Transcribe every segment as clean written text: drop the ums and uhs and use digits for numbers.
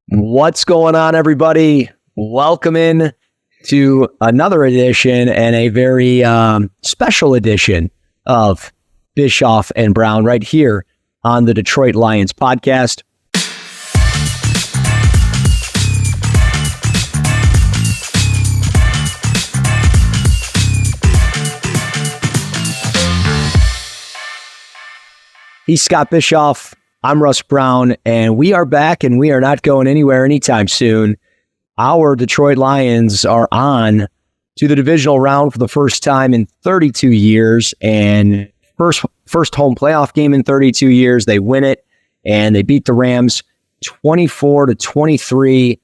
What's going on, everybody? Welcome in to another edition and a very special edition of Bischoff and Brown right here on the Detroit Lions podcast. He's Scott Bischoff. I'm Russ Brown, and we are back, and we are not going anywhere anytime soon. Our Detroit Lions are on to the divisional round for the first time in 32 years, and first home playoff game in 32 years. They win it, and they beat the Rams 24-23.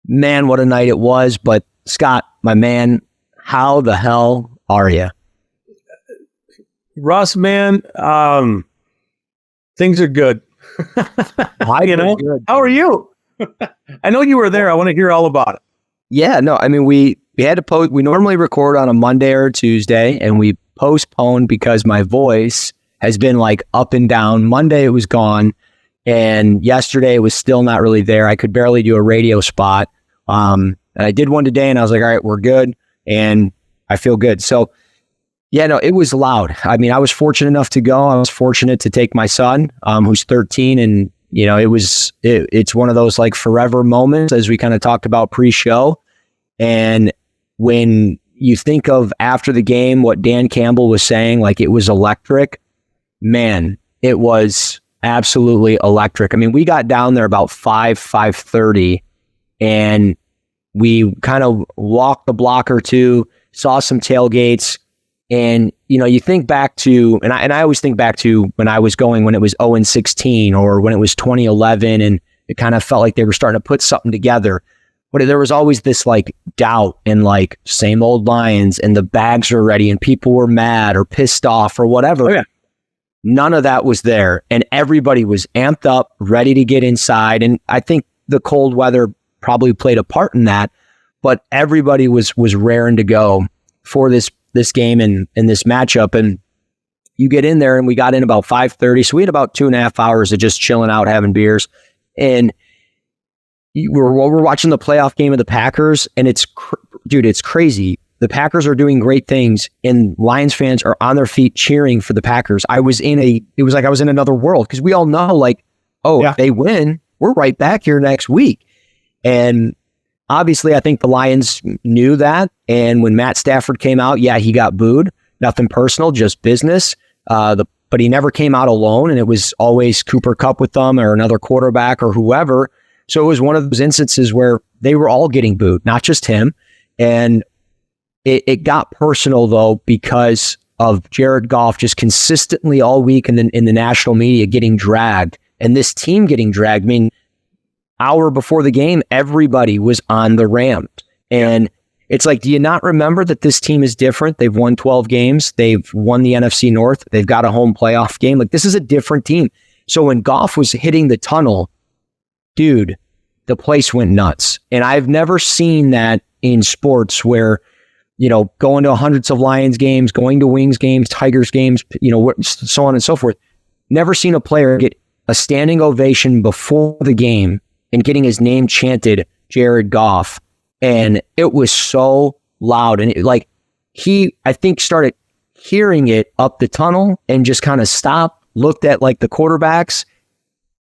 Man, what a night it was. But Scott, my man, how the hell are you? Russ, man, things are good. How are you? I know you were there. I want to hear all about it. Yeah, no, I mean, we had to post. We normally record on a Monday or a Tuesday, and we postponed because my voice has been like up and down. Monday it was gone, and yesterday it was still not really there. I could barely do a radio spot. And I did one today, and I was like, all right, we're good, and I feel good. So, yeah, no, it was loud. I mean, I was fortunate enough to go. I was fortunate to take my son, who's 13, and you know, it's one of those like forever moments, as we kind of talked about pre-show. And when you think of after the game, what Dan Campbell was saying, like it was electric, man, it was absolutely electric. I mean, we got down there about 5:30, and we kind of walked the block or two, saw some tailgates. And, you know, you think back to, and I always think back to when I was going, when it was 0-16 or when it was 2011, and it kind of felt like they were starting to put something together. But there was always this like doubt and like same old Lions, and the bags were ready and people were mad or pissed off or whatever. Oh, yeah. None of that was there. And everybody was amped up, ready to get inside. And I think the cold weather probably played a part in that, but everybody was raring to go for this game and this matchup. And you get in there, and we got in about 5:30. So we had about 2.5 hours of just chilling out, having beers. And we're watching the playoff game of the Packers, and it's crazy. The Packers are doing great things, and Lions fans are on their feet cheering for the Packers. It was like I was in another world, because we all know, like, If they win, we're right back here next week. And obviously, I think the Lions knew that. And when Matt Stafford came out, yeah, he got booed. Nothing personal, just business. But he never came out alone, and it was always Cooper Kupp with them or another quarterback or whoever. So it was one of those instances where they were all getting booed, not just him. And it got personal, though, because of Jared Goff just consistently all week in the national media getting dragged, and this team getting dragged. I mean, hour before the game, everybody was on the Rams. And it's like, do you not remember that this team is different? They've won 12 games. They've won the NFC North. They've got a home playoff game. Like, this is a different team. So when Goff was hitting the tunnel, dude, the place went nuts. And I've never seen that in sports where, you know, going to hundreds of Lions games, going to Wings games, Tigers games, you know, so on and so forth. Never seen a player get a standing ovation before the game and getting his name chanted, Jared Goff. And it was so loud. And I think started hearing it up the tunnel and just kind of stopped, looked at like the quarterbacks,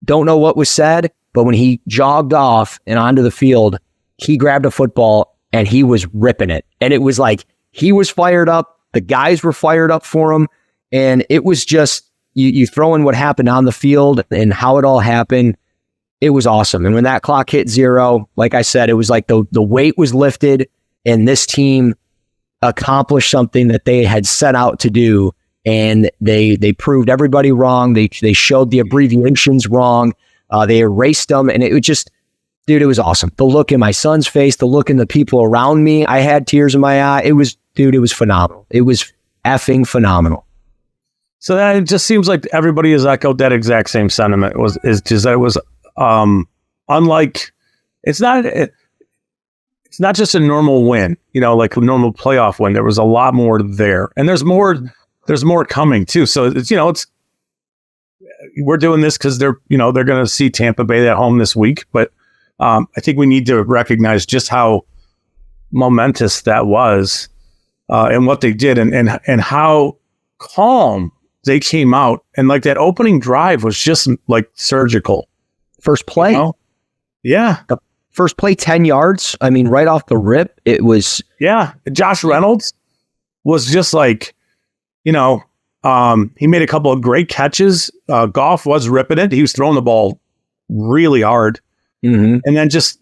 don't know what was said, but when he jogged off and onto the field, he grabbed a football and he was ripping it. And it was like, he was fired up. The guys were fired up for him. And it was just, you throw in what happened on the field and how it all happened. It was awesome. And when that clock hit 0, like I said, it was like the weight was lifted, and this team accomplished something that they had set out to do. And they proved everybody wrong. They showed the abbreviations wrong. They erased them. And it was just, dude, it was awesome. The look in my son's face, the look in the people around me. I had tears in my eye. It was phenomenal. It was effing phenomenal. So that it just seems like everybody has echoed that exact same sentiment. Is just that it was unlike, it's not just a normal win, you know, like a normal playoff win. There was a lot more there, and there's more coming too. So it's, you know, we're doing this because they're going to see Tampa Bay at home this week, but I think we need to recognize just how momentous that was, and what they did, and how calm they came out, and like that opening drive was just like surgical. First play, yeah, the first play, 10 yards. I mean, right off the rip, it was. Yeah, Josh Reynolds was just like, he made a couple of great catches. Goff was ripping it. He was throwing the ball really hard, and then just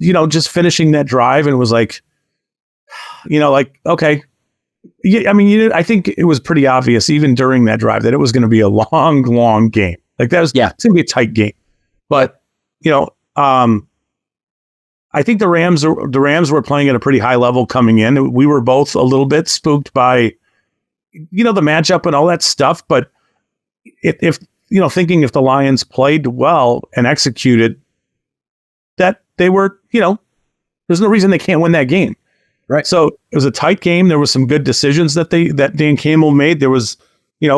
finishing that drive, and it was like, okay. Yeah, I mean, I think it was pretty obvious even during that drive that it was going to be a long, long game. Like that was, it's going to be a tight game. But I think the Rams were playing at a pretty high level coming in. We were both a little bit spooked by, the matchup and all that stuff. But if thinking if the Lions played well and executed, that they were, there's no reason they can't win that game. Right. So it was a tight game. There was some good decisions that Dan Campbell made. There was, you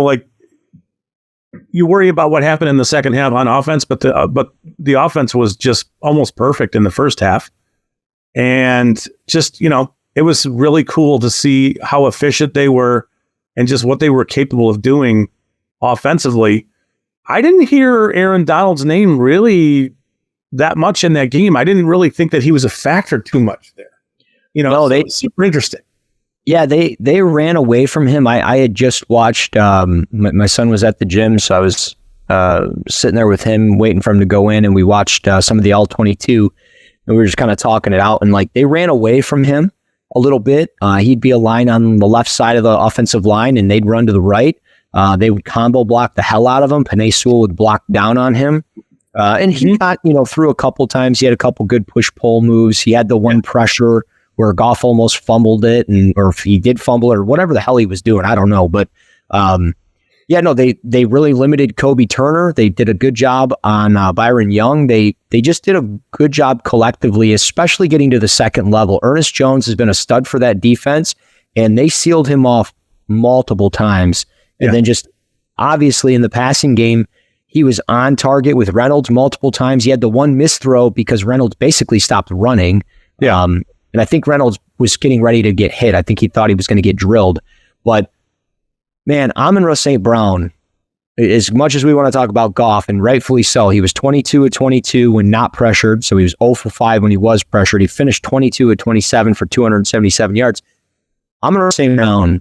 worry about what happened in the second half on offense, but the offense was just almost perfect in the first half. And just, it was really cool to see how efficient they were and just what they were capable of doing offensively. I didn't hear Aaron Donald's name really that much in that game. I didn't really think that he was a factor too much there. They super interesting. Yeah, they ran away from him. I had just watched, my son was at the gym, so I was sitting there with him waiting for him to go in, and we watched some of the All-22, and we were just kind of talking it out, and like they ran away from him a little bit. He'd be a line on the left side of the offensive line, and they'd run to the right. They would combo block the hell out of him. Panay Sewell would block down on him. And he got, through a couple times. He had a couple good push-pull moves. He had the one pressure where Goff almost fumbled it, or if he did fumble it, or whatever the hell he was doing, I don't know. But they really limited Kobe Turner. They did a good job on Byron Young. They just did a good job collectively, especially getting to the second level. Ernest Jones has been a stud for that defense, and they sealed him off multiple times. And then just obviously in the passing game, he was on target with Reynolds multiple times. He had the one missed throw because Reynolds basically stopped running. Yeah. And I think Reynolds was getting ready to get hit. I think he thought he was going to get drilled. But, man, Amon-Ra St. Brown, as much as we want to talk about Goff, and rightfully so, he was 22 of 22 when not pressured, so he was 0 for 5 when he was pressured. He finished 22 of 27 for 277 yards. Amon-Ra St. Brown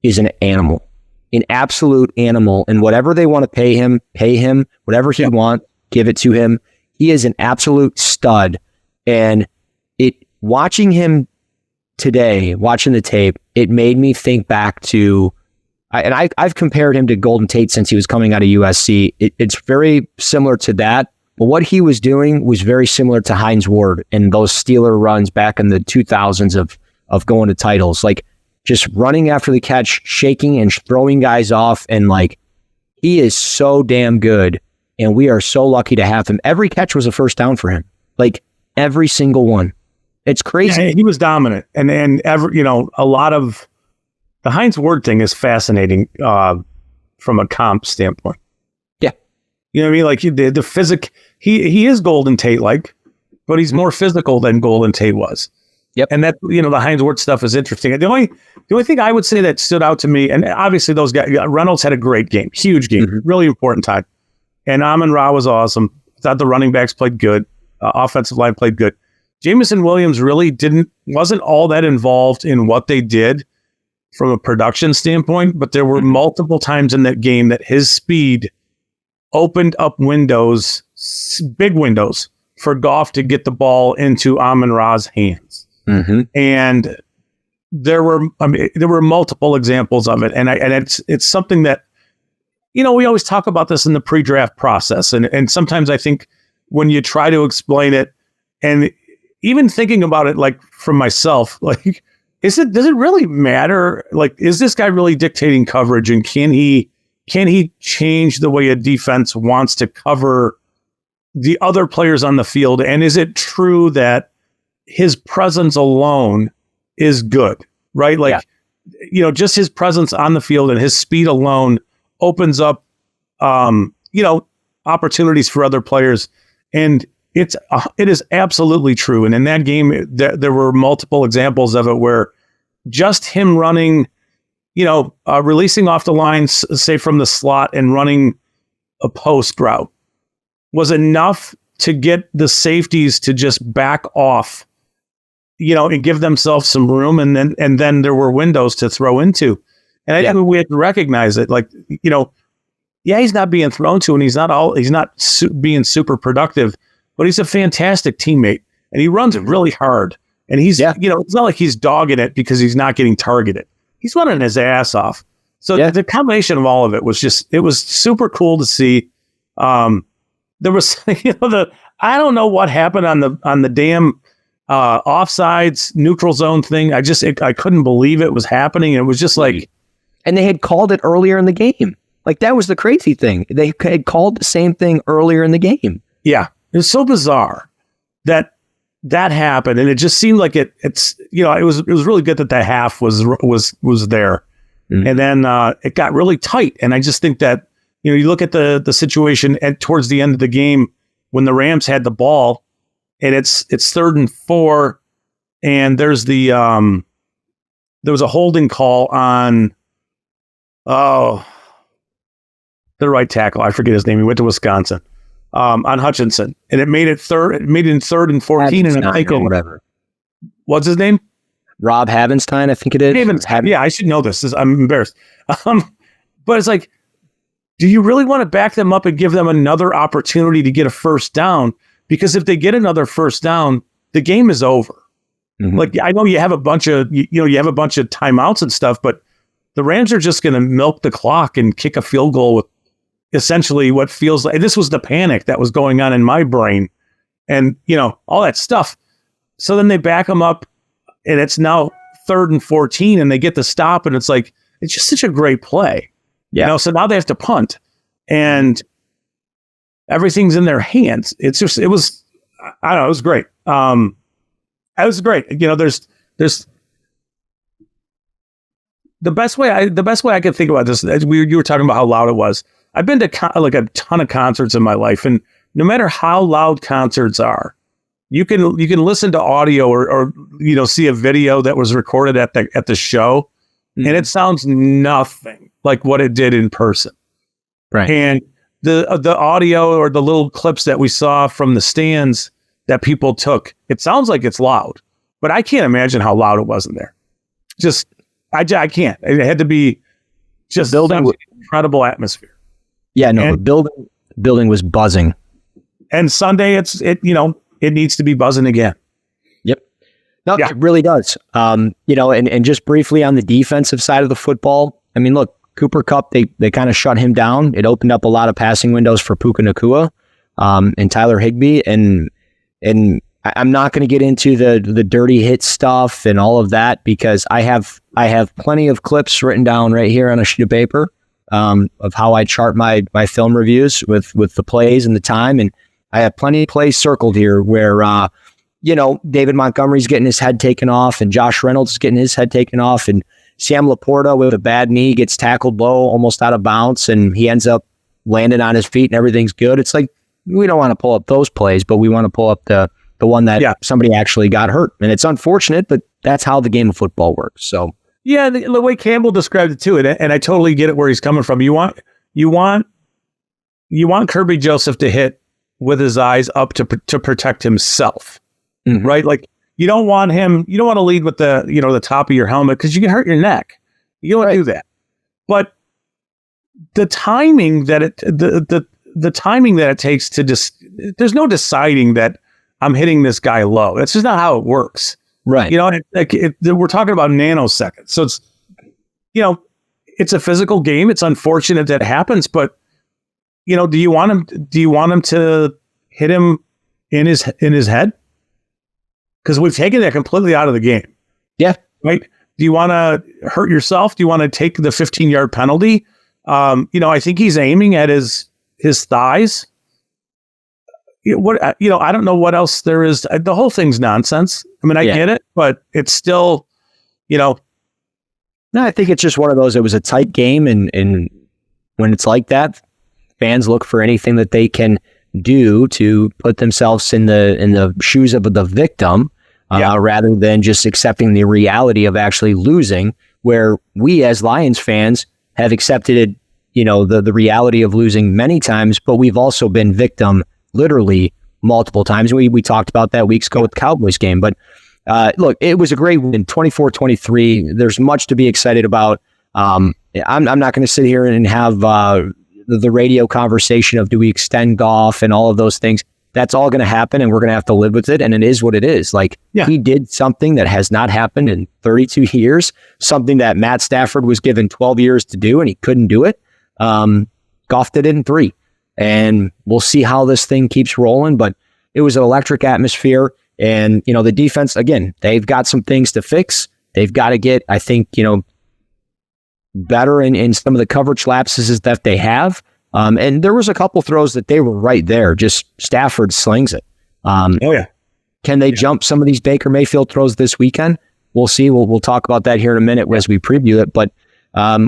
is an animal, an absolute animal, and whatever they want to pay him. Whatever he wants, give it to him. He is an absolute stud, and watching him today, watching the tape, it made me think back to, I've compared him to Golden Tate since he was coming out of USC. It's very similar to that, but what he was doing was very similar to Hines Ward and those Steeler runs back in the 2000s of going to titles, like just running after the catch, shaking and throwing guys off, and like he is so damn good, and we are so lucky to have him. Every catch was a first down for him, like every single one. It's crazy. Yeah, he was dominant, and a lot of the Hines Ward thing is fascinating from a comp standpoint. Yeah, you know what I mean. Like the physic, he is Golden Tate like, but he's more physical than Golden Tate was. Yep. And that the Hines Ward stuff is interesting. The only thing I would say that stood out to me, and obviously those guys, Reynolds had a great game, huge game, really important time, and Amon-Ra was awesome. I thought the running backs played good, offensive line played good. Jameson Williams really wasn't all that involved in what they did from a production standpoint, but there were multiple times in that game that his speed opened up windows, big windows, for Goff to get the ball into Amon-Ra's hands. And there were multiple examples of it, and it's something that we always talk about this in the pre-draft process, and sometimes I think when you try to explain it, and even thinking about it, like from myself, like, does it really matter? Like, is this guy really dictating coverage, and can he change the way a defense wants to cover the other players on the field? And is it true that his presence alone is good, right? Like, just his presence on the field and his speed alone opens up, opportunities for other players. And it is absolutely true. And in that game, there were multiple examples of it where just him running, releasing off the line, say from the slot and running a post route was enough to get the safeties to just back off, and give themselves some room. And then there were windows to throw into. And I think we had to recognize it. Like, he's not being thrown to and he's not being super productive, but he's a fantastic teammate and he runs it really hard. And he's, it's not like he's dogging it because he's not getting targeted. He's running his ass off. So the combination of all of it was it was super cool to see. There was, I don't know what happened on the damn offsides neutral zone thing. I couldn't believe it was happening. It was just like, and they had called it earlier in the game. Like that was the crazy thing. They had called the same thing earlier in the game. Yeah, it was so bizarre that happened, and it just seemed like it was really good that half was there, and then it got really tight. And I just think that you look at the situation towards the end of the game when the Rams had the ball, and it's 3rd and 4, and there was a holding call on the right tackle. I forget his name. He went to Wisconsin. On Hutchinson, and it made it in 3rd and 14, and I'm thinking, whatever. What's his name? Rob Havenstein, I think it is. Yeah, I should know this. I'm embarrassed. But it's like, do you really want to back them up and give them another opportunity to get a first down? Because if they get another first down, the game is over. Mm-hmm. Like, I know you have a bunch of timeouts and stuff, but the Rams are just going to milk the clock and kick a field goal with essentially what feels like this was the panic that was going on in my brain and, all that stuff. So then they back them up and it's now 3rd and 14 and they get the stop and it's like, it's just such a great play. Yeah. So now they have to punt and everything's in their hands. I don't know. It was great. It was great. There's the best way I could think about this. You were talking about how loud it was. I've been to like a ton of concerts in my life, and no matter how loud concerts are, you can listen to audio or see a video that was recorded at the show, and it sounds nothing like what it did in person. Right. And the audio or the little clips that we saw from the stands that people took, it sounds like it's loud, but I can't imagine how loud it was in there. I can't. It had to be just building incredible atmosphere. Yeah, no, the building was buzzing. And Sunday, it needs to be buzzing again. Yep. No, It really does. And just briefly on the defensive side of the football, I mean, look, Cooper Kupp, they kind of shut him down. It opened up a lot of passing windows for Puka Nacua and Tyler Higbee. And I'm not going to get into the dirty hit stuff and all of that because I have plenty of clips written down right here on a sheet of paper of how I chart my film reviews with the plays and the time. And I have plenty of plays circled here where, David Montgomery's getting his head taken off and Josh Reynolds is getting his head taken off and Sam Laporta with a bad knee gets tackled low, almost out of bounds, and he ends up landing on his feet and everything's good. It's like, we don't want to pull up those plays, but we want to pull up the one that somebody actually got hurt. And it's unfortunate, but that's how the game of football works. So yeah, the way Campbell described it too, and I totally get it where he's coming from. You want Kirby Joseph to hit with his eyes up to protect himself, right? Like you don't want to lead with the top of your helmet because you can hurt your neck. You don't want to do that. But the timing that the timing that it takes to there's no deciding that I'm hitting this guy low. That's just not how it works. Right. We're talking about nanoseconds. So it's, it's a physical game. It's unfortunate that happens, but do you want him to hit him in his head? Because we've taken that completely out of the game. Yeah. Right. Do you want to hurt yourself? Do you want to take the 15-yard penalty? I think he's aiming at his thighs. I don't know what else there is. The whole thing's nonsense. I mean, I get it, but it's still, No, I think it's just one of those. It was a tight game, and when it's like that, fans look for anything that they can do to put themselves in the shoes of the victim, rather than just accepting the reality of actually losing, where we as Lions fans have accepted, the reality of losing many times, but we've also been victim literally multiple times. We talked about that weeks ago with the Cowboys game, but look, it was a great win, 24-23. There's much to be excited about. I'm not going to sit here and have the radio conversation of do we extend Goff and all of those things. That's all going to happen, and we're going to have to live with it, and it is what it is. He did something that has not happened in 32 years, something that Matt Stafford was given 12 years to do, and he couldn't do it. Goff did it in 3, and we'll see how this thing keeps rolling, but it was an electric atmosphere, and, the defense, again, they've got some things to fix. They've got to get, I think, better in some of the coverage lapses that they have. And there was a couple throws that they were right there. Just Stafford slings it. Can they jump some of these Baker Mayfield throws this weekend? We'll see. We'll talk about that here in a minute as we preview it. But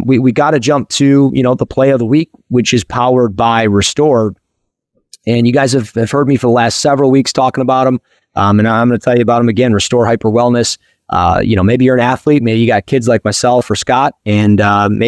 we got to jump to, the play of the week, which is powered by Restore. And you guys have heard me for the last several weeks talking about them. And I'm going to tell you about them again. Restore Hyper Wellness. Maybe you're an athlete, maybe you got kids like myself or Scott, and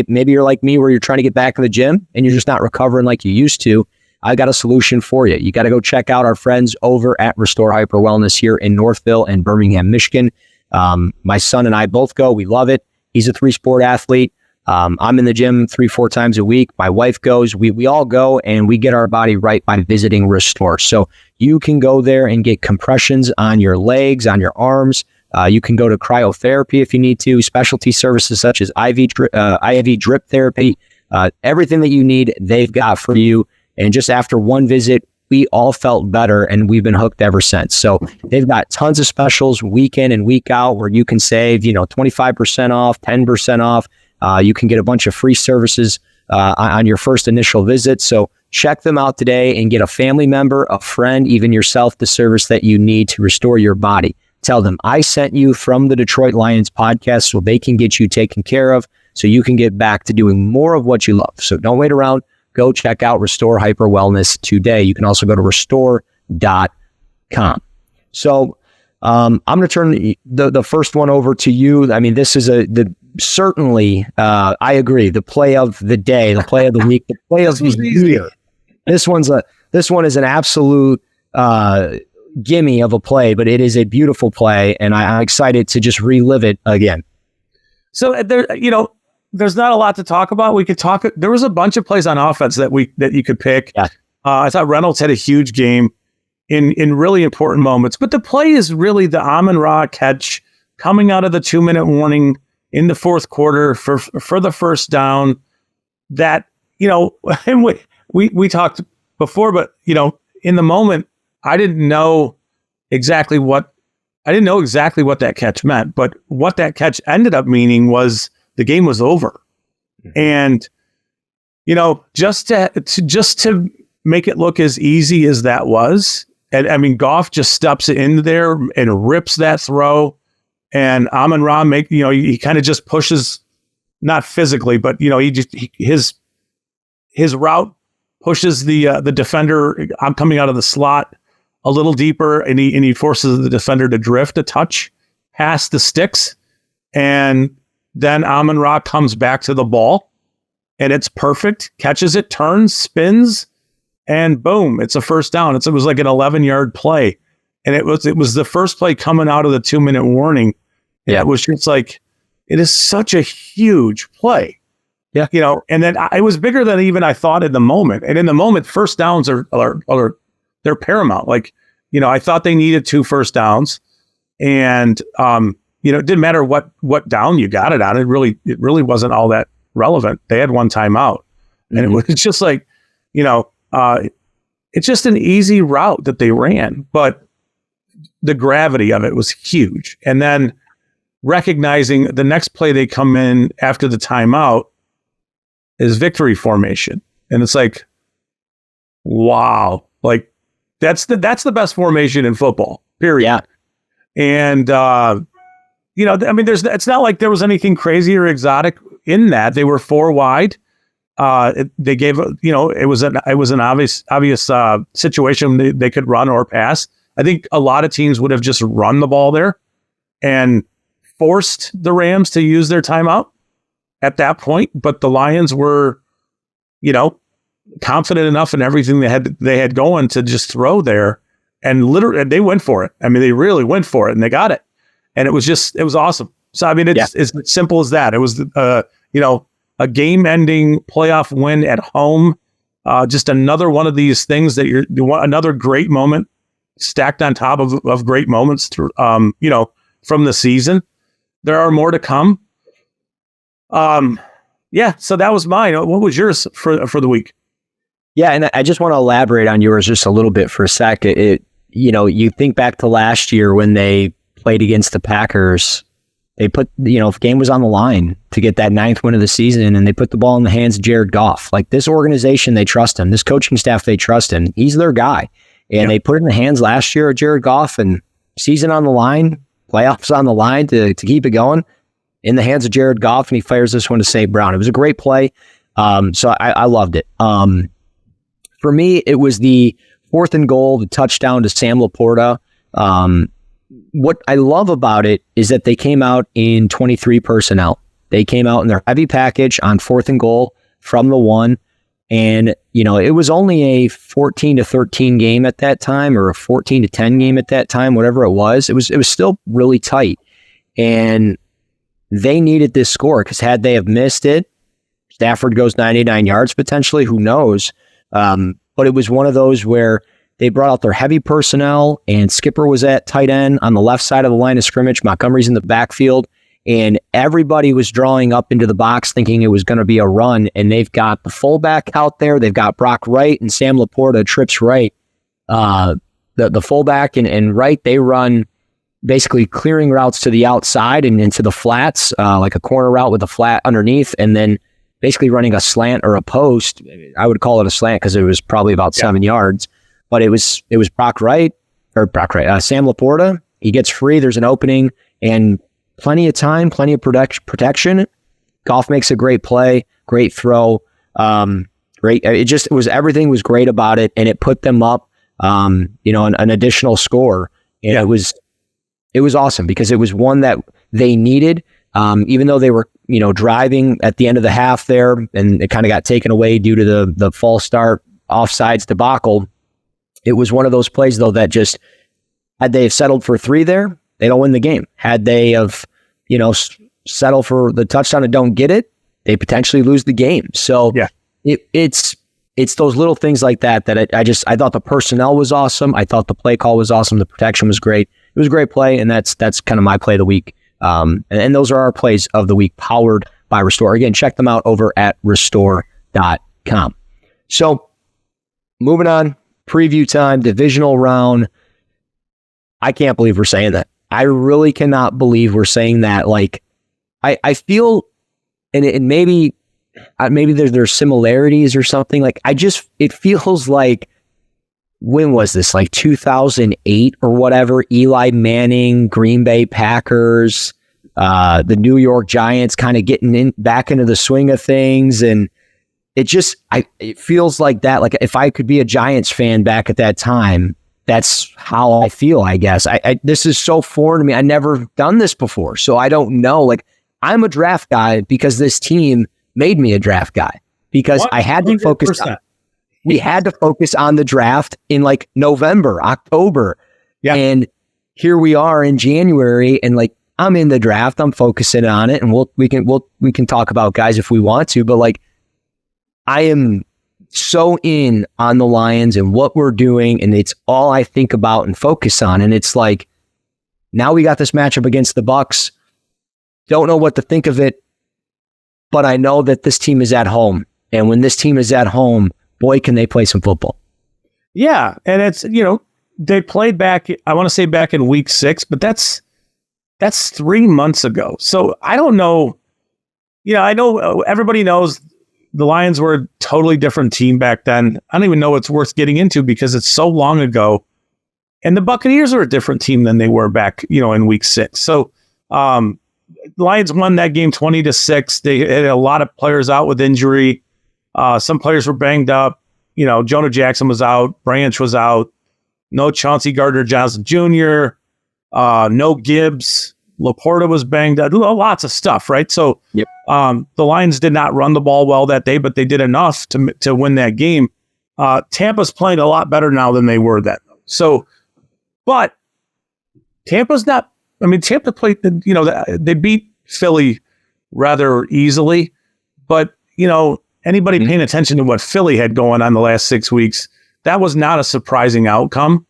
maybe you're like me where you're trying to get back in the gym and you're just not recovering like you used to. I got a solution for you. You got to go check out our friends over at Restore Hyper Wellness here in Northville and Birmingham, Michigan. My son and I both go. We love it. He's a 3-sport athlete. I'm in the gym 3-4 times a week. My wife goes. We all go, and we get our body right by visiting Restore. So you can go there and get compressions on your legs, on your arms. You can go to cryotherapy if you need to, specialty services such as IV drip therapy, everything that you need, they've got for you. And just after one visit, we all felt better, and we've been hooked ever since. So they've got tons of specials week in and week out where you can save, 25% off, 10% off. You can get a bunch of free services on your first initial visit. So check them out today and get a family member, a friend, even yourself, the service that you need to restore your body. Tell them I sent you from the Detroit Lions podcast so they can get you taken care of so you can get back to doing more of what you love. So don't wait around. Go check out Restore Hyper Wellness today. You can also go to restore.com. So I'm going to turn the first one over to you. I mean, this is certainly, I agree, the play of the day, the play of the week, the play of the year. This one is an absolute gimme of a play, but it is a beautiful play, and I'm excited to just relive it again. So there's not a lot to talk about. We could talk. There was a bunch of plays on offense that you could pick. Yeah. I thought Reynolds had a huge game in really important moments, but the play is really the Amon-Ra catch coming out of the 2-minute warning in the fourth quarter for the first down. That and we talked before, but in the moment, I didn't know exactly what that catch meant, but what that catch ended up meaning was the game was over. Mm-hmm. And, just to make it look as easy as that was, and I mean, Goff just steps into there and rips that throw, and Amon-Ra he kind of just pushes, not physically, but, his route pushes the defender. I'm coming out of the slot a little deeper, and he forces the defender to drift a touch past the sticks, and then Amon-Ra comes back to the ball, and it's perfect, catches it, turns, spins, and boom, it's a first down. It was like an 11-yard play, and it was the first play coming out of the 2-minute warning. Yeah, it was just like, it is such a huge play. Yeah, and then it was bigger than even I thought in the moment. And in the moment, first downs are they're paramount. Like, I thought they needed 2 first downs, and it didn't matter what down you got it on. It really wasn't all that relevant. They had 1 timeout, and it was just like, it's just an easy route that they ran, but the gravity of it was huge. And then recognizing the next play they come in after the timeout is victory formation, and it's like, wow, like that's the best formation in football, period. Yeah. And it's not like there was anything crazy or exotic in that. They were 4 wide. They gave, it was an obvious situation they could run or pass. I think a lot of teams would have just run the ball there and forced the Rams to use their timeout at that point. But the Lions were, confident enough in everything they had going to just throw there, and literally they went for it. I mean, they really went for it and they got it. And it was awesome. So, I mean, it's as simple as that. It was, a game-ending playoff win at home. Just another one of these things that another great moment stacked on top of great moments, from the season. There are more to come. So that was mine. What was yours for the week? Yeah, and I just want to elaborate on yours just a little bit for a sec. You think back to last year when they played against the Packers. They put, if game was on the line to get that 9th win of the season, and they put the ball in the hands of Jared Goff. Like, this organization, they trust him. This coaching staff, they trust him. He's their guy. And they put it in the hands last year of Jared Goff, and season on the line, playoffs on the line to keep it going, in the hands of Jared Goff, and he fires this one to St. Brown. It was a great play. So I loved it. For me, it was the 4th and goal, the touchdown to Sam Laporta. What I love about it is that they came out in 23 personnel. They came out in their heavy package on 4th and goal from the 1. And, it was only a 14-13 game at that time, or a 14-10 game at that time, whatever it was. It was still really tight. And they needed this score, because had they have missed it, Stafford goes 99 yards potentially, who knows? But it was one of those where they brought out their heavy personnel, and Skipper was at tight end on the left side of the line of scrimmage. Montgomery's in the backfield, and everybody was drawing up into the box thinking it was going to be a run. And they've got the fullback out there. They've got Brock Wright and Sam Laporta trips right. The fullback and Wright, they run basically clearing routes to the outside and into the flats, like a corner route with a flat underneath, and then basically running a slant or a post. I would call it a slant because it was probably about 7 yards. But it was Sam Laporta. He gets free. There's an opening and plenty of time, plenty of protection. Goff makes a great play, great throw. Great. Everything was great about it, and it put them up, an additional score. And it was awesome because it was one that they needed. Even though they were, driving at the end of the half there, and it kind of got taken away due to the false start offsides debacle. It was one of those plays, though, that just, had they have settled for 3 there, they don't win the game. Had they have, settled for the touchdown and don't get it, they potentially lose the game. So it's those little things like that I thought the personnel was awesome. I thought the play call was awesome. The protection was great. It was a great play, and that's kind of my play of the week. And those are our plays of the week, powered by Restore. Again, check them out over at restore.com. So, moving on. Preview time, divisional round. I can't believe we're saying that. I really cannot believe we're saying that. Like, I feel, and maybe there's similarities or something. Like, it feels like, when was this? Like 2008 or whatever? Eli Manning, Green Bay Packers, the New York Giants kind of getting back into the swing of things. And it feels like that. Like, if I could be a Giants fan back at that time, that's how I feel, I guess. This is so foreign to me. I never done this before, so I don't know. Like, I'm a draft guy because this team made me a draft guy, because I had to focus on, we had to focus on the draft in like November, October. Yeah. And here we are in January, and like, I'm in the draft, I'm focusing on it, and we can talk about guys if we want to, but like, I am so in on the Lions and what we're doing, and it's all I think about and focus on. And it's like, now we got this matchup against the Bucs. Don't know what to think of it, but I know that this team is at home. And when this team is at home, boy, can they play some football. Yeah, and it's, they played back, I want to say back in week 6, but that's 3 months ago. So I don't know. I know everybody knows the Lions were a totally different team back then. I don't even know what's worth getting into because it's so long ago. And the Buccaneers are a different team than they were back, in week 6. So the Lions won that game 20-6. They had a lot of players out with injury. Some players were banged up. Jonah Jackson was out. Branch was out. No Chauncey Gardner-Johnson Jr., no Gibbs. Laporta was banged up. Lots of stuff, right? So yep. The Lions did not run the ball well that day, but they did enough to win that game. Tampa's playing a lot better now than they were then. So, but Tampa's not. I mean, Tampa played. They beat Philly rather easily, but anybody paying attention to what Philly had going on the last 6 weeks, that was not a surprising outcome.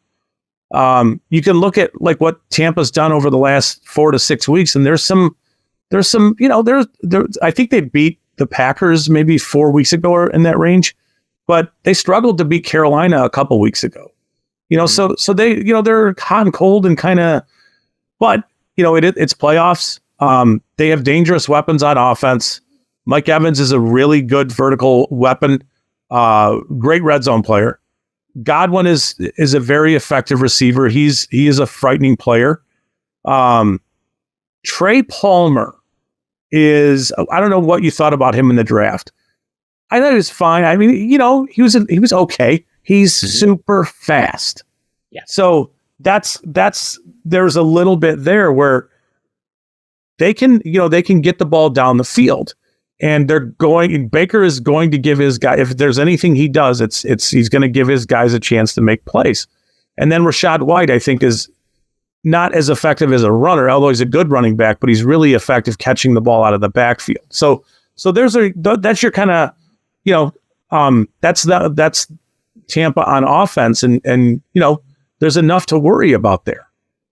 You can look at like what Tampa's done over the last 4 to 6 weeks, and there's some, I think they beat the Packers maybe 4 weeks ago or in that range, but they struggled to beat Carolina a couple weeks ago. So they, they're hot and cold and kind of, but it's playoffs. They have dangerous weapons on offense. Mike Evans is a really good vertical weapon, great red zone player. Godwin is a very effective receiver. He is a frightening player. Trey Palmer is, I don't know what you thought about him in the draft. I thought he was fine. I mean, he was okay. He's super fast. Yeah. So there's a little bit there where they can get the ball down the field. And Baker is going to give his guy, if there's anything he does, he's going to give his guys a chance to make plays. And then Rachaad White, I think, is not as effective as a runner, although he's a good running back, but he's really effective catching the ball out of the backfield. So that's your kind of, that's Tampa on offense. And there's enough to worry about there.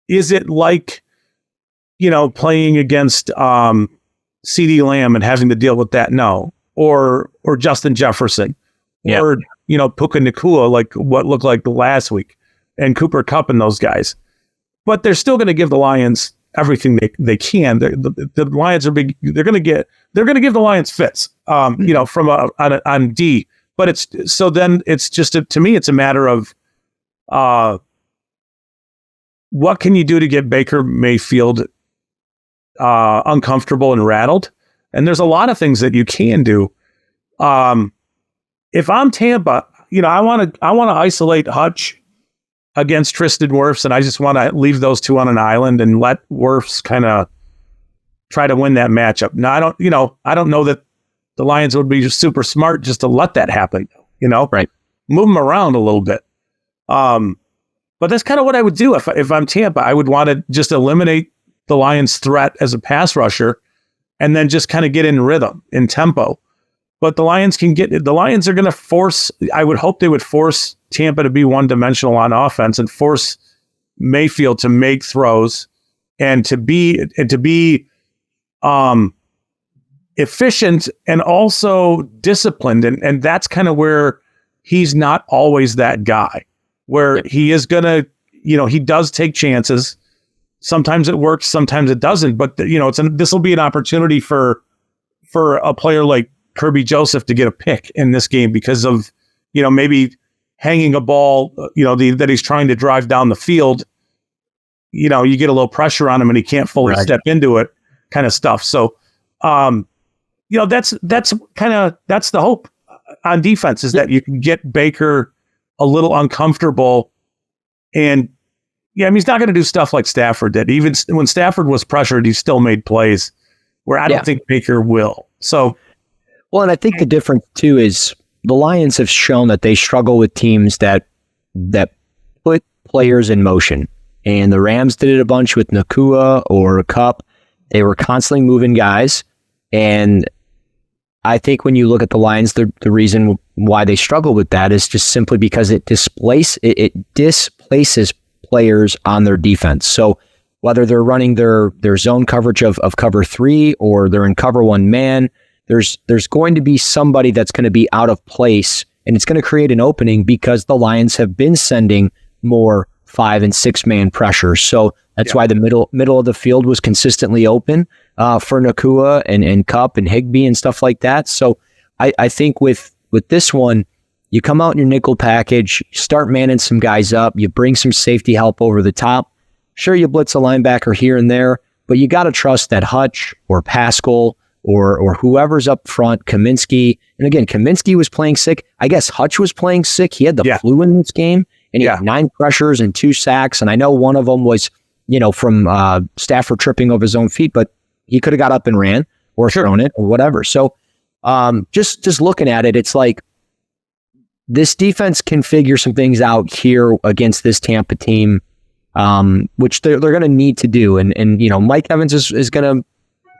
Is it like, playing against, CeeDee Lamb and having to deal with that? No. Or Justin Jefferson, or Puka Nacua, like what looked like last week, and Cooper Kupp and those guys. But they're still going to give the Lions everything they can. The Lions are big. They're going to give the Lions fits, from on D. But it's just to me, it's a matter of what can you do to get Baker Mayfield uncomfortable and rattled. And there's a lot of things that you can do. If I'm Tampa, I want to isolate Hutch against Tristan Wirfs, and I just want to leave those two on an island and let Wirfs kind of try to win that matchup. Now, I don't know that the Lions would be super smart just to let that happen, right. Move them around a little bit. But that's kind of what I would do if I'm Tampa. I would want to just eliminate the Lions' threat as a pass rusher, and then just kind of get in rhythm, in tempo. But the Lions are going to force, I would hope they would force Tampa to be one-dimensional on offense and force Mayfield to make throws and to be efficient and also disciplined. And that's kind of where he's not always that guy, where he is going to, he does take chances. Sometimes it works, sometimes it doesn't. But this will be an opportunity for a player like Kirby Joseph to get a pick in this game because of maybe hanging a ball that he's trying to drive down the field. You get a little pressure on him and he can't fully step into it, kind of stuff. So that's the hope on defense, is that you can get Baker a little uncomfortable. And he's not going to do stuff like Stafford did. Even when Stafford was pressured, he still made plays where I don't think Baker will. So, well, and I think the difference too is the Lions have shown that they struggle with teams that put players in motion. And the Rams did it a bunch with Nacua or Kupp. They were constantly moving guys. And I think when you look at the Lions, the reason why they struggle with that is just simply because it displaces players on their defense. So whether they're running their zone coverage of cover 3 or they're in cover 1 man, there's going to be somebody that's going to be out of place, and it's going to create an opening because the Lions have been sending more 5 and 6 man pressure. So that's why the middle of the field was consistently open for Nacua and Kupp and Higbee and stuff like that. So I think with this one, you come out in your nickel package, you start manning some guys up, you bring some safety help over the top. Sure, you blitz a linebacker here and there, but you got to trust that Hutch or Pascal or whoever's up front, Kaminsky. And again, Kaminsky was playing sick. I guess Hutch was playing sick. He had the flu in this game, and he had 9 pressures and 2 sacks. And I know one of them was, from Stafford tripping over his own feet, but he could have got up and ran or thrown it or whatever. So just looking at it, it's like this defense can figure some things out here against this Tampa team, which they're going to need to do. And Mike Evans is going to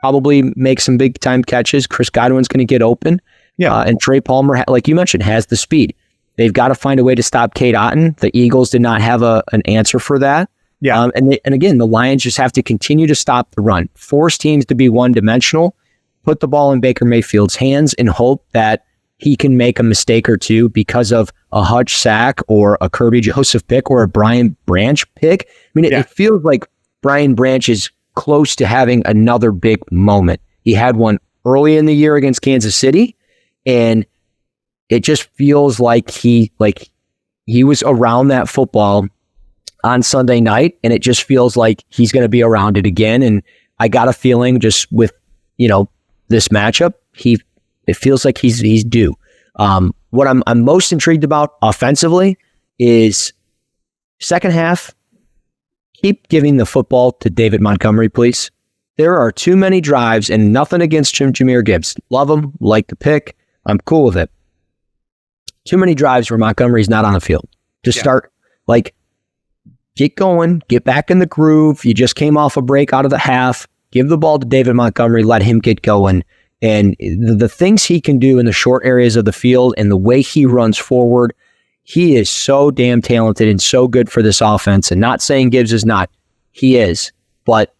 probably make some big time catches. Chris Godwin's going to get open. And Trey Palmer, like you mentioned, has the speed. They've got to find a way to stop Cade Otton. The Eagles did not have an answer for that. And again, the Lions just have to continue to stop the run, force teams to be one-dimensional, put the ball in Baker Mayfield's hands and hope that he can make a mistake or two because of a Hutch sack or a Kirby Joseph pick or a Brian Branch pick. I mean, it feels like Brian Branch is close to having another big moment. He had one early in the year against Kansas City, and it just feels like he was around that football on Sunday night, and it just feels like he's going to be around it again. And I got a feeling just with, this matchup, it feels like he's due. What I'm most intrigued about offensively is second half, keep giving the football to David Montgomery, please. There are too many drives, and nothing against Jahmyr Gibbs. Love him, like the pick. I'm cool with it. Too many drives where Montgomery's not on the field. Just start, get going, get back in the groove. You just came off a break out of the half. Give the ball to David Montgomery, let him get going. And the things he can do in the short areas of the field and the way he runs forward, he is so damn talented and so good for this offense. And not saying Gibbs is not. He is. But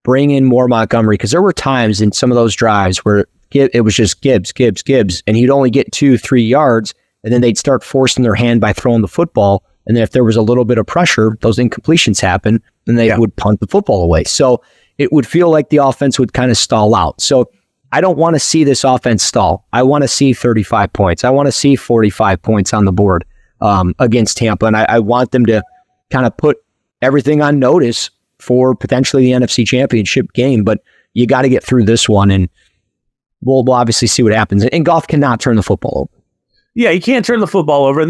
bring in more Montgomery, because there were times in some of those drives where it was just Gibbs, and he'd only get 2-3 yards, and then they'd start forcing their hand by throwing the football. And then if there was a little bit of pressure, those incompletions happen, and they would punt the football away. So it would feel like the offense would kind of stall out. So I don't want to see this offense stall. I want to see 35 points. I want to see 45 points on the board against Tampa. And I want them to kind of put everything on notice for potentially the NFC Championship game. But you got to get through this one, and we'll obviously see what happens. And Goff cannot turn the football over. Yeah, he can't turn the football over.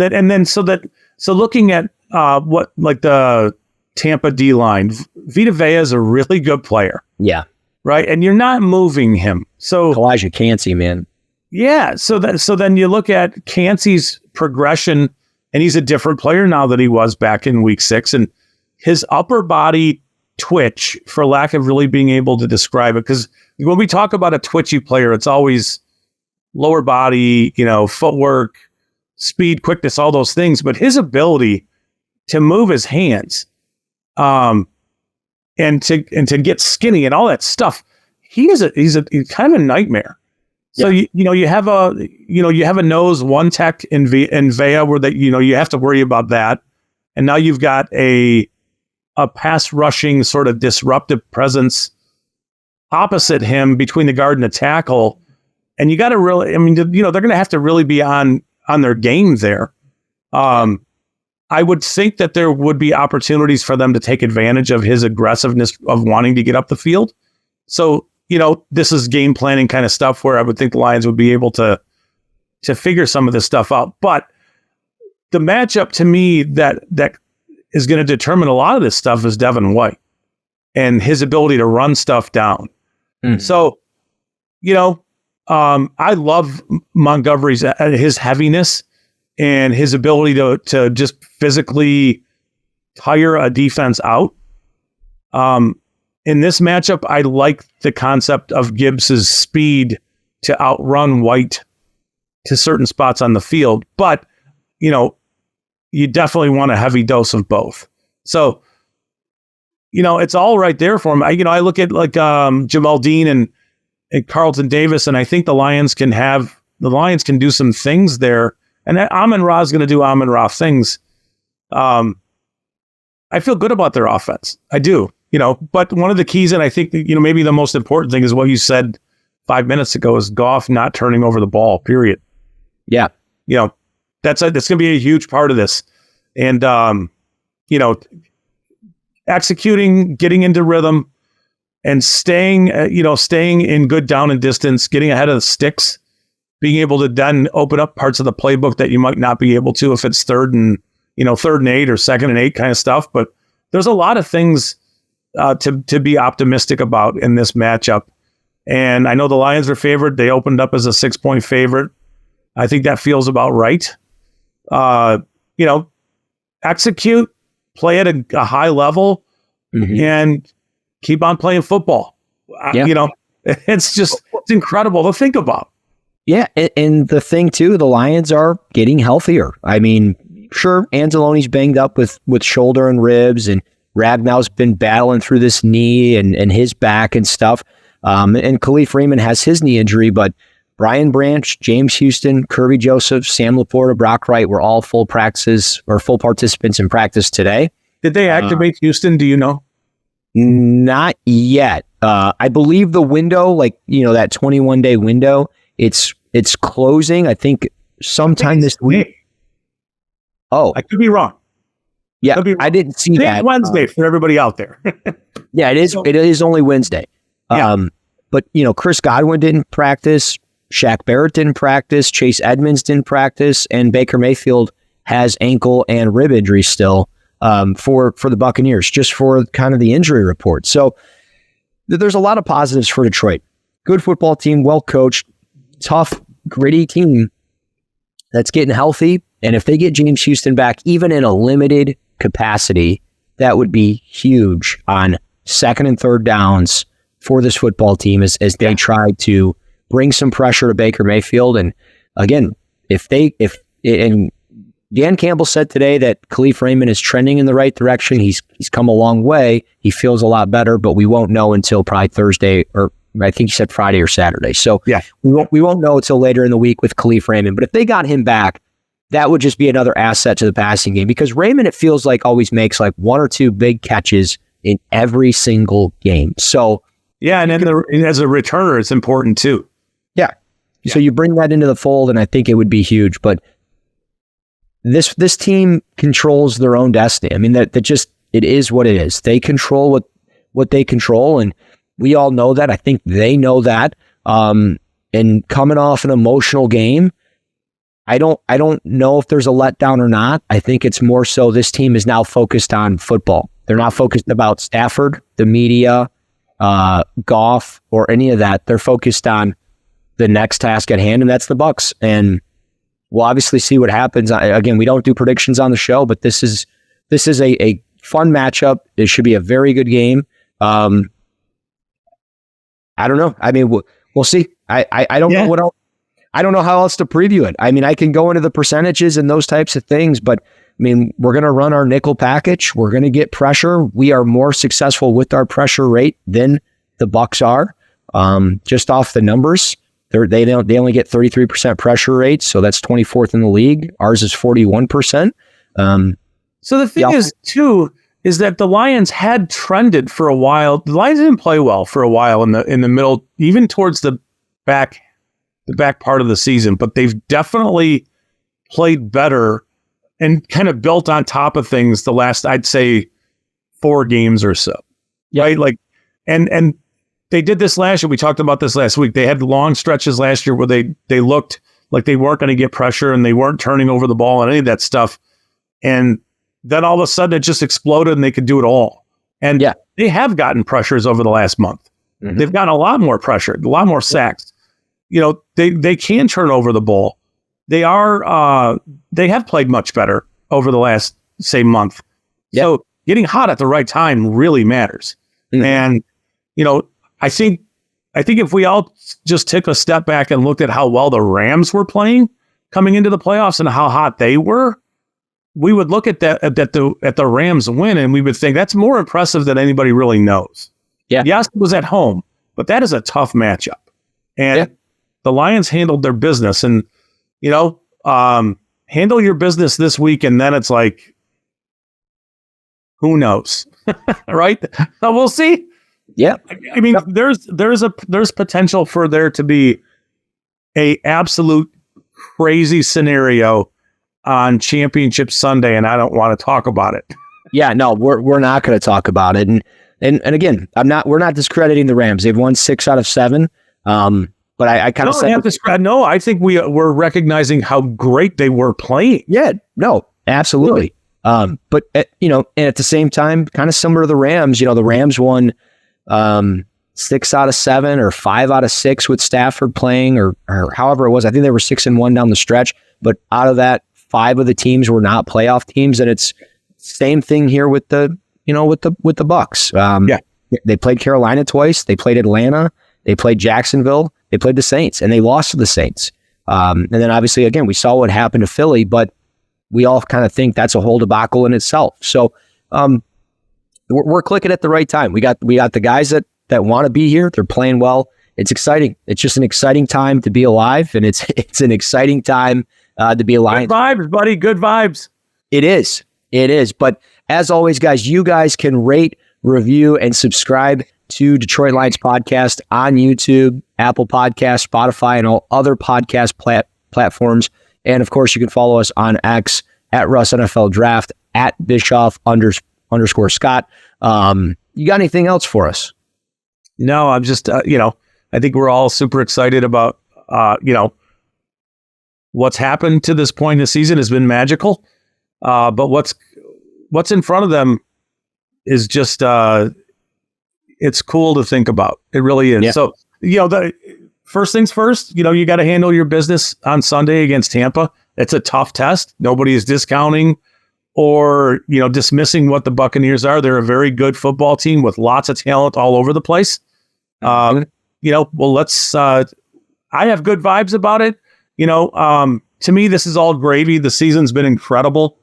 So looking at what the Tampa D line, Vita Vea is a really good player. Yeah. Right. And you're not moving him. So Elijah Cansey, man. Yeah. So then you look at Cansey's progression, and he's a different player now than he was back in week 6. And his upper body twitch, for lack of really being able to describe it, because when we talk about a twitchy player, it's always lower body, footwork, speed, quickness, all those things. But his ability to move his hands, and to get skinny and all that stuff, he's kind of a nightmare. So you have a nose one tech in Vea where that you have to worry about that, and now you've got a pass rushing sort of disruptive presence opposite him between the guard and the tackle, and you got to really, they're going to have to really be on their game there. I would think that there would be opportunities for them to take advantage of his aggressiveness of wanting to get up the field. So, this is game planning kind of stuff where I would think the Lions would be able to figure some of this stuff out. But the matchup to me that is going to determine a lot of this stuff is Devin White and his ability to run stuff down. So, I love Montgomery's his heaviness and his ability to just physically tire a defense out. In this matchup, I like the concept of Gibbs's speed to outrun White to certain spots on the field, but you definitely want a heavy dose of both. So, it's all right there for him. I look at Jamal Dean and Carlton Davis, and I think the Lions can do some things there. And Amon-Ra is going to do Amon-Ra things. I feel good about their offense. I do, but one of the keys, and I think, maybe the most important thing is what you said 5 minutes ago, is Goff not turning over the ball, period. Yeah. That's going to be a huge part of this. And, executing, getting into rhythm, and staying in good down and distance, getting ahead of the sticks, being able to then open up parts of the playbook that you might not be able to if it's 3rd and 8 or 2nd and 8 kind of stuff. But there's a lot of things to be optimistic about in this matchup. And I know the Lions are favored. They opened up as a 6-point favorite. I think that feels about right. Execute, play at a high level, and keep on playing football. It's incredible to think about. Yeah, and the thing too, the Lions are getting healthier. I mean, sure, Anzalone's banged up with shoulder and ribs, and Ragnow's been battling through this knee and his back and stuff. And Khalif Raymond has his knee injury, but Brian Branch, James Houston, Kirby Joseph, Sam Laporta, Brock Wright were all full participants in practice today. Did they activate Houston? Do you know? Not yet. I believe the window, that 21-day window, it's closing. I think sometime this week. Oh, I could be wrong. Yeah, I didn't see that. It's Wednesday for everybody out there. Yeah, it is. It is only Wednesday. Yeah. But Chris Godwin didn't practice. Shaq Barrett didn't practice. Chase Edmonds didn't practice, and Baker Mayfield has ankle and rib injury still for the Buccaneers, just for kind of the injury report. So there's a lot of positives for Detroit. Good football team, well coached, tough, gritty team that's getting healthy. And if they get James Houston back, even in a limited capacity, that would be huge on 2nd and 3rd downs for this football team as they try to bring some pressure to Baker Mayfield. And again, and Dan Campbell said today that Khalif Raymond is trending in the right direction. He's come a long way. He feels a lot better, but we won't know until probably Thursday, or I think he said Friday or Saturday. So we won't know until later in the week with Khalif Raymond. But if they got him back, that would just be another asset to the passing game, because Raymond, it feels like, always makes like 1 or 2 big catches in every single game. So yeah, and then as a returner, it's important too. Yeah. So you bring that into the fold, and I think it would be huge. But this team controls their own destiny. I mean, that just, it is what it is. They control what they control, and we all know that. I think they know that. And coming off an emotional game, I don't know if there's a letdown or not. I think it's more so this team is now focused on football. They're not focused about Stafford, the media, Goff, or any of that. They're focused on the next task at hand, and that's the Bucs. And we'll obviously see what happens. Again, we don't do predictions on the show, but this is a fun matchup. It should be a very good game. I don't know. I mean, we'll see. I don't know what else. I don't know how else to preview it. I mean, I can go into the percentages and those types of things, but I mean, we're going to run our nickel package. We're going to get pressure. We are more successful with our pressure rate than the Bucs are. Just off the numbers, they only get 33% pressure rate, so that's 24th in the league. Ours is 41%. So the thing is, too, is that the Lions had trended for a while. The Lions didn't play well for a while in the middle, even towards the back part of the season, but they've definitely played better and kind of built on top of things the last, I'd say, 4 games or so. Yeah. Right? Like, and they did this last year. We talked about this last week. They had long stretches last year where they looked like they weren't going to get pressure and they weren't turning over the ball and any of that stuff. And then all of a sudden it just exploded and they could do it all. And they have gotten pressures over the last month. Mm-hmm. They've gotten a lot more pressure, a lot more sacks. They can turn over the ball. They have played much better over the last, say, month. Yep. So getting hot at the right time really matters. Mm-hmm. And, I think if we all just took a step back and looked at how well the Rams were playing coming into the playoffs and how hot they were, we would look at the Rams win and we would think that's more impressive than anybody really knows. Yeah. Yes, it was at home, but that is a tough matchup. And the Lions handled their business, and, handle your business this week, and then it's like, who knows? Right? So we'll see. Yeah. I mean, there's potential for there to be a absolute crazy scenario on Championship Sunday, and I don't want to talk about it. Yeah, no, we're not going to talk about it. And And again, we're not discrediting the Rams. They've won 6 out of 7. But I kind of said, no, I think we're recognizing how great they were playing. Yeah, no, absolutely. Really? But and at the same time, kind of similar to the Rams, the Rams won 6 out of 7 or 5 out of 6 with Stafford playing or however it was. I think they were 6-1 down the stretch, but out of that, 5 of the teams were not playoff teams. And it's same thing here with the Bucs. They played Carolina twice. They played Atlanta. They played Jacksonville. They played the Saints, and they lost to the Saints. And then obviously, again, we saw what happened to Philly, but we all kind of think that's a whole debacle in itself. So we're clicking at the right time. We got the guys that want to be here. They're playing well. It's exciting. It's just an exciting time to be alive, and it's an exciting time to be alive. Good vibes, buddy. Good vibes. It is. But as always, guys, you guys can rate, review, and subscribe to Detroit Lions Podcast on YouTube, Apple Podcasts, Spotify, and all other podcast platforms. And of course, you can follow us on X at Russ NFL Draft, at Bischoff _ Scott. You got anything else for us? No, I'm just, I think we're all super excited about, what's happened to this point in the season has been magical. But what's in front of them is just, it's cool to think about. It really is. Yeah. So, the first things first, you got to handle your business on Sunday against Tampa. It's a tough test. Nobody is discounting or, dismissing what the Buccaneers are. They're a very good football team with lots of talent all over the place. I have good vibes about it. To me, this is all gravy. The season's been incredible.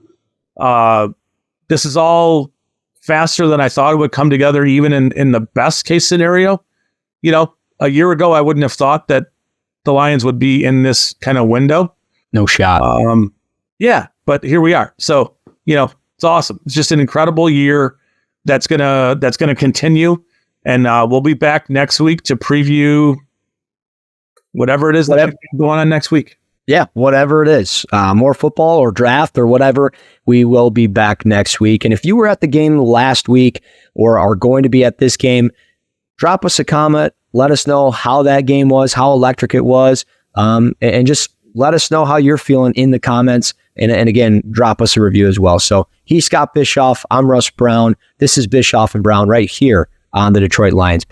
This is all faster than I thought it would come together, even in the best case scenario. A year ago, I wouldn't have thought that the Lions would be in this kind of window. No shot. But here we are. So, it's awesome. It's just an incredible year that's gonna continue. And we'll be back next week to preview whatever it is that's going on next week. Yeah, whatever it is, more football or draft or whatever, we will be back next week. And if you were at the game last week or are going to be at this game, drop us a comment. Let us know how that game was, how electric it was, and just let us know how you're feeling in the comments. And again, drop us a review as well. So he's Scott Bischoff. I'm Russ Brown. This is Bischoff and Brown right here on the Detroit Lions.